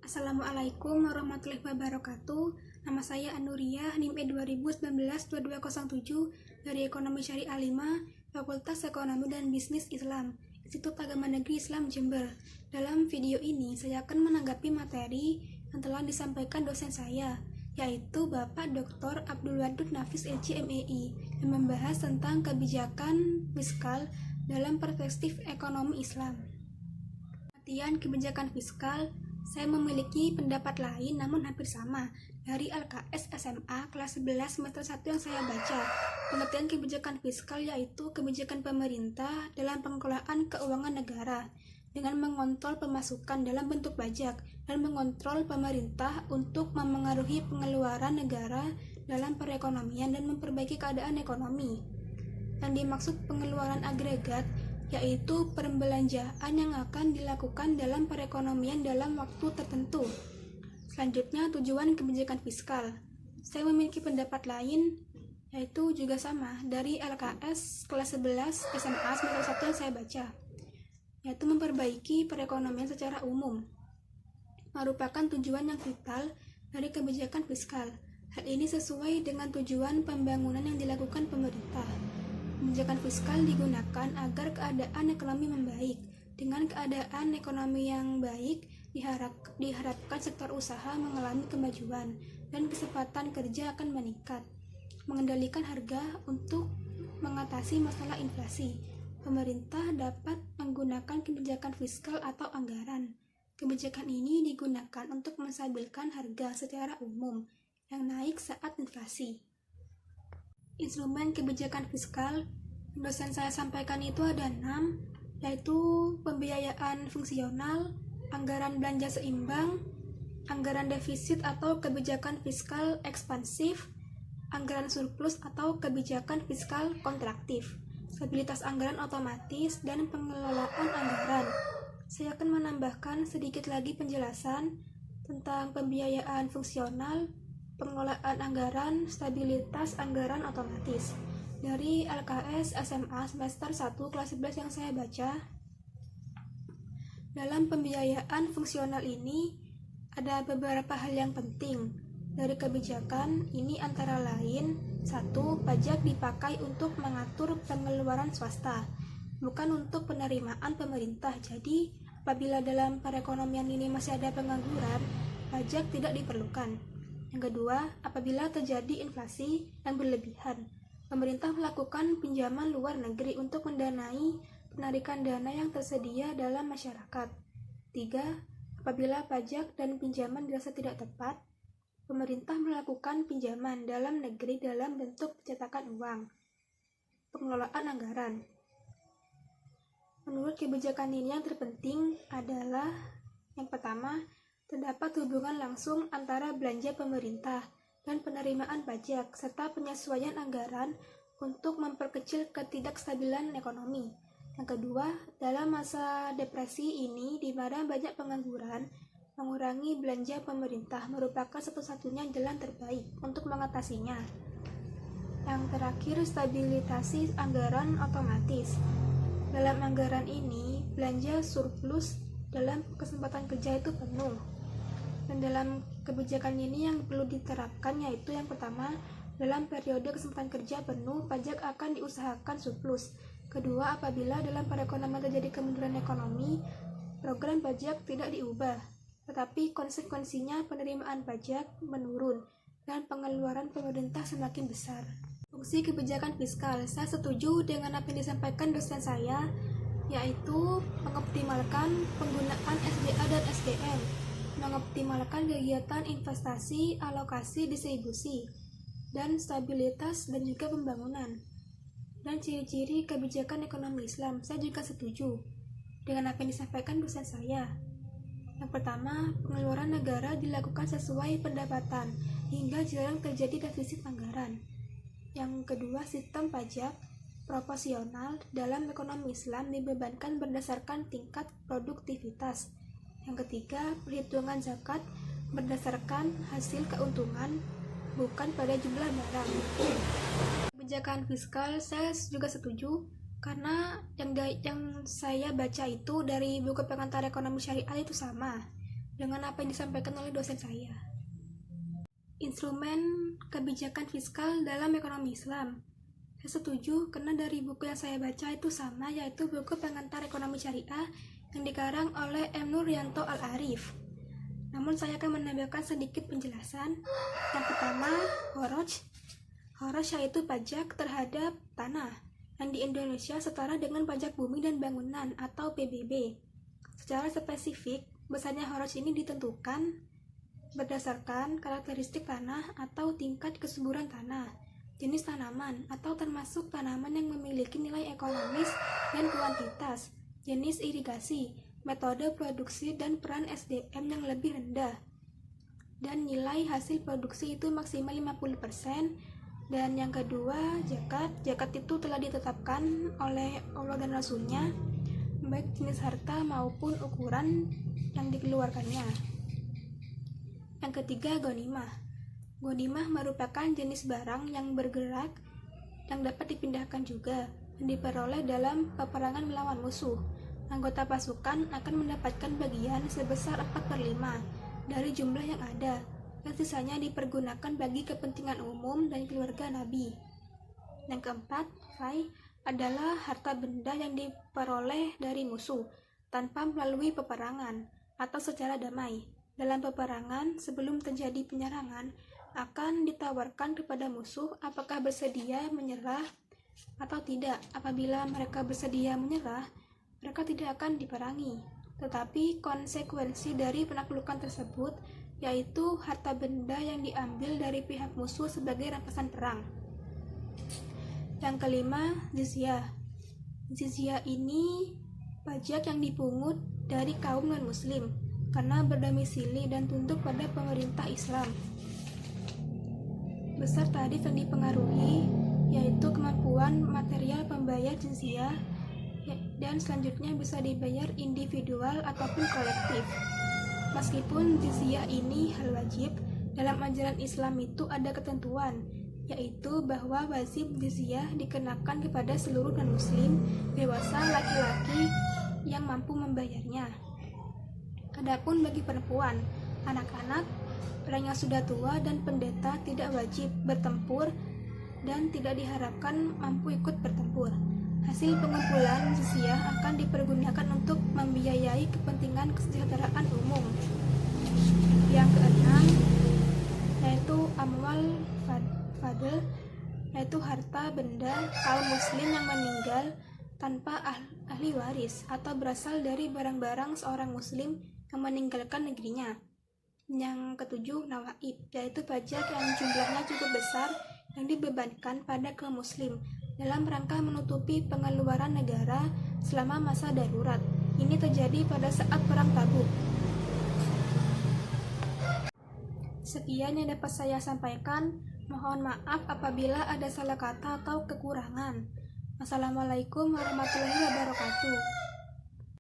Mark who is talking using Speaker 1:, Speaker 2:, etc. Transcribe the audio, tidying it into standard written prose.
Speaker 1: Assalamualaikum warahmatullahi wabarakatuh. Nama saya Anuria, NIM E2019-2207 dari Ekonomi Syariah 5, Fakultas Ekonomi dan Bisnis Islam, Institut Agama Negeri Islam Jember. Dalam video ini, saya akan menanggapi materi yang telah disampaikan dosen saya, yaitu Bapak Dr. Abdul Wadud Nafis LC MEI, yang membahas tentang kebijakan fiskal dalam perspektif ekonomi Islam. Pengertian kebijakan fiskal, saya memiliki pendapat lain namun hampir sama dari LKS SMA kelas 11 semester 1 yang saya baca. Pengertian kebijakan fiskal yaitu kebijakan pemerintah dalam pengelolaan keuangan negara dengan mengontrol pemasukan dalam bentuk pajak dan mengontrol pemerintah untuk memengaruhi pengeluaran negara dalam perekonomian dan memperbaiki keadaan ekonomi. Yang dimaksud pengeluaran agregat yaitu perbelanjaan yang akan dilakukan dalam perekonomian dalam waktu tertentu. Selanjutnya, tujuan kebijakan fiskal. Saya memiliki pendapat lain, yaitu juga sama dari LKS kelas 11 SMA semester 1 yang saya baca, yaitu memperbaiki perekonomian secara umum, merupakan tujuan yang vital dari kebijakan fiskal. Hal ini sesuai dengan tujuan pembangunan yang dilakukan pemerintah. Kebijakan fiskal digunakan agar keadaan ekonomi membaik. Dengan keadaan ekonomi yang baik, diharapkan sektor usaha mengalami kemajuan dan kesempatan kerja akan meningkat. Mengendalikan harga untuk mengatasi masalah inflasi. Pemerintah dapat menggunakan kebijakan fiskal atau anggaran. Kebijakan ini digunakan untuk menstabilkan harga secara umum yang naik saat inflasi. Instrumen kebijakan fiskal yang dosen saya sampaikan itu ada 6, yaitu pembiayaan fungsional, anggaran belanja seimbang, anggaran defisit atau kebijakan fiskal ekspansif, anggaran surplus atau kebijakan fiskal kontraktif, stabilitas anggaran otomatis, dan pengelolaan anggaran. Saya akan menambahkan sedikit lagi penjelasan tentang pembiayaan fungsional, pengelolaan anggaran, stabilitas anggaran otomatis dari LKS SMA semester 1 kelas 11 yang saya baca. Dalam pembiayaan fungsional ini ada beberapa hal yang penting dari kebijakan ini, antara lain 1. Pajak dipakai untuk mengatur pengeluaran swasta, bukan untuk penerimaan pemerintah. Jadi apabila dalam perekonomian ini masih ada pengangguran, pajak tidak diperlukan. Yang kedua, apabila terjadi inflasi yang berlebihan, pemerintah melakukan pinjaman luar negeri untuk mendanai penarikan dana yang tersedia dalam masyarakat. 3. Apabila pajak dan pinjaman dirasa tidak tepat, pemerintah melakukan pinjaman dalam negeri dalam bentuk pencetakan uang. Pengelolaan anggaran. Menurut kebijakan ini yang terpenting adalah yang pertama, terdapat hubungan langsung antara belanja pemerintah dan penerimaan pajak, serta penyesuaian anggaran untuk memperkecil ketidakstabilan ekonomi. Yang kedua, dalam masa depresi ini di mana banyak pengangguran, mengurangi belanja pemerintah merupakan satu-satunya jalan terbaik untuk mengatasinya. Yang terakhir, stabilisasi anggaran otomatis. Dalam anggaran ini, belanja surplus dalam kesempatan kerja itu penuh. Dan dalam kebijakan ini yang perlu diterapkan yaitu yang pertama, dalam periode kesempatan kerja penuh, pajak akan diusahakan surplus. Kedua, apabila dalam perekonomian terjadi kemunduran ekonomi, program pajak tidak diubah, tetapi konsekuensinya penerimaan pajak menurun dan pengeluaran pemerintah semakin besar. Fungsi kebijakan fiskal, saya setuju dengan apa yang disampaikan dosen saya, yaitu mengoptimalkan penggunaan SDA dan SDM, mengoptimalkan kegiatan investasi, alokasi, distribusi, dan stabilitas dan juga pembangunan. Dan ciri-ciri kebijakan ekonomi Islam, saya juga setuju dengan apa yang disampaikan dosen saya. Yang pertama, pengeluaran negara dilakukan sesuai pendapatan hingga jarang terjadi defisit anggaran. Yang kedua, sistem pajak proporsional dalam ekonomi Islam dibebankan berdasarkan tingkat produktivitas. Yang ketiga, perhitungan zakat berdasarkan hasil keuntungan, bukan pada jumlah barang. Kebijakan fiskal saya juga setuju karena yang saya baca itu dari buku pengantar ekonomi syariah itu sama. dengan apa yang disampaikan oleh dosen saya. Instrumen kebijakan fiskal dalam ekonomi Islam. Saya setuju karena dari buku yang saya baca itu sama, yaitu buku Pengantar Ekonomi Syariah yang dikarang oleh M. Nuryanto Al-Arif. Namun saya akan menambahkan sedikit penjelasan. Yang pertama, Kharaj. Kharaj yaitu pajak terhadap tanah yang di Indonesia setara dengan pajak bumi dan bangunan atau PBB. Secara spesifik, besarnya kharaj ini ditentukan berdasarkan karakteristik tanah atau tingkat kesuburan tanah, jenis tanaman atau termasuk tanaman yang memiliki nilai ekonomis dan kuantitas, jenis irigasi, metode produksi dan peran SDM yang lebih rendah. Dan nilai hasil produksi itu maksimal 50%. Dan yang kedua, zakat. Zakat itu telah ditetapkan oleh Allah dan Rasulnya, baik jenis harta maupun ukuran yang dikeluarkannya. Yang ketiga, ghanimah. Ghanimah merupakan jenis barang yang bergerak yang dapat dipindahkan juga dan diperoleh dalam peperangan melawan musuh. Anggota pasukan akan mendapatkan bagian sebesar 4/5 dari jumlah yang ada, dan sisanya dipergunakan bagi kepentingan umum dan keluarga Nabi. Yang keempat, fai adalah harta benda yang diperoleh dari musuh tanpa melalui peperangan atau secara damai. Dalam peperangan, sebelum terjadi penyerangan, akan ditawarkan kepada musuh apakah bersedia menyerah atau tidak. Apabila mereka bersedia menyerah, mereka tidak akan diperangi. Tetapi konsekuensi dari penaklukan tersebut yaitu harta benda yang diambil dari pihak musuh sebagai rampasan perang. Yang kelima, jizyah. Jizyah ini pajak yang dipungut dari kaum non-muslim karena berdomisili dan tunduk pada pemerintah Islam. Besar tarif yang dipengaruhi yaitu kemampuan material pembayar jizyah, dan selanjutnya bisa dibayar individual ataupun kolektif. Meskipun jizyah ini hal wajib, dalam ajaran Islam itu ada ketentuan, yaitu bahwa wajib jizyah dikenakan kepada seluruh non-muslim dewasa laki-laki yang mampu membayarnya. Adapun bagi perempuan, anak-anak, orang yang sudah tua dan pendeta tidak wajib bertempur dan tidak diharapkan mampu ikut bertempur. Hasil pengumpulan jizyah akan dipergunakan untuk membiayai kepentingan kesejahteraan umum. Yang keenam, yaitu amwal fadl, yaitu harta benda kaum muslim yang meninggal tanpa ahli waris atau berasal dari barang-barang seorang muslim yang meninggalkan negerinya. Yang ketujuh, nawaib, yaitu pajak yang jumlahnya cukup besar yang dibebankan pada kaum muslim dalam rangka menutupi pengeluaran negara selama masa darurat. Ini terjadi pada saat perang Tabuk. Sekian yang dapat saya sampaikan. Mohon maaf apabila ada salah kata atau kekurangan. Wassalamualaikum warahmatullahi wabarakatuh.